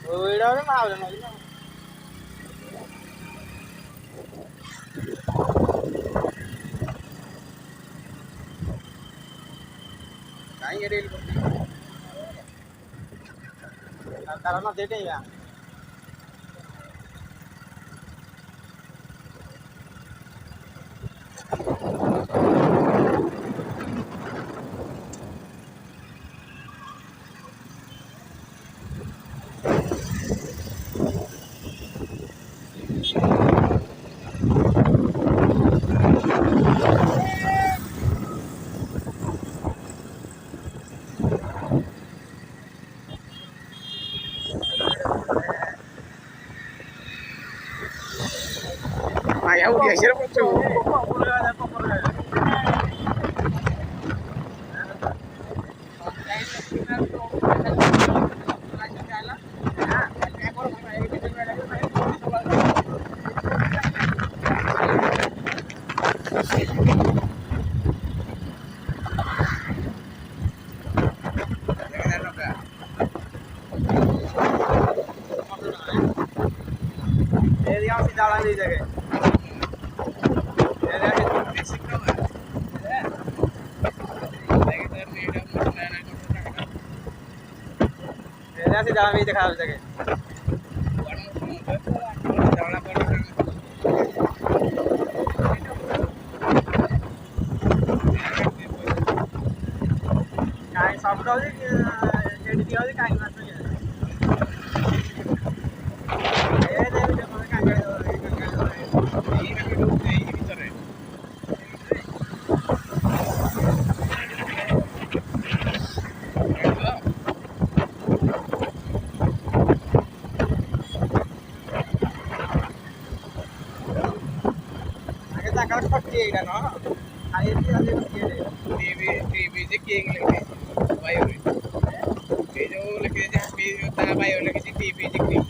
Udah mau udah mau. Kain ada di sini. Kalau nak dede ya. Ayah udah siapa tu? Dia masih jalan di jaga. Dia jalan di jaga jaga. Kain sabda ni jadi dia ni kain macam ni. Kalau seperti ini, no, hari ini ada TV je king lagi, bayar. Video lagi je, video tak bayar lagi je TV je king.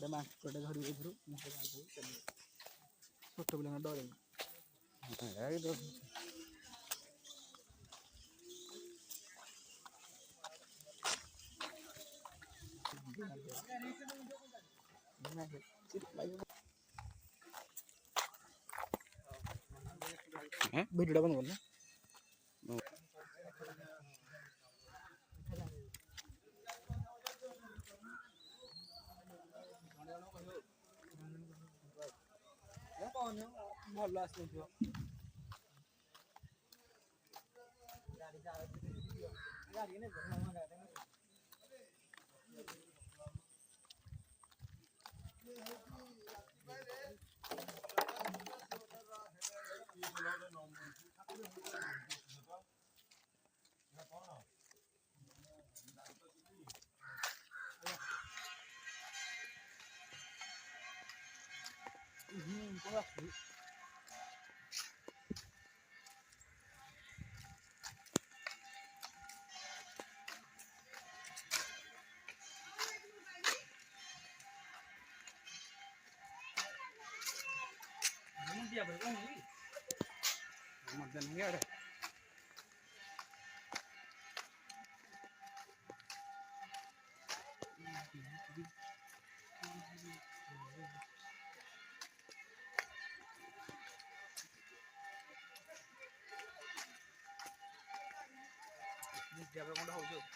udah mas, udah hari itu, mungkin aku, foto bilang ada orang. ভিডিওটা বন্ধ করলে ଭଲ ଆସୁଥିବ ଗାଡ଼ି ନେବେ କଣ ଆସୁଛି dia berapa ni? Macam ni ada. Ni dia berapa dah hujung?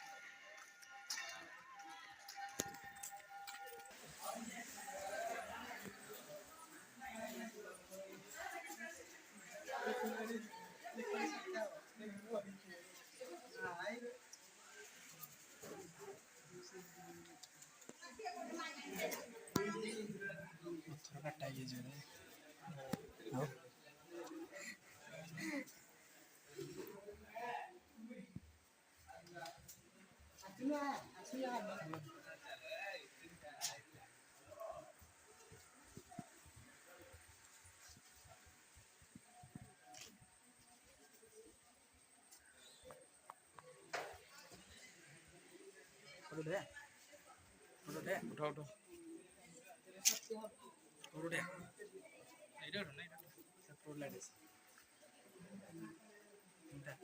Udah deh. Udah. Udah deh. Ini udah. Udah.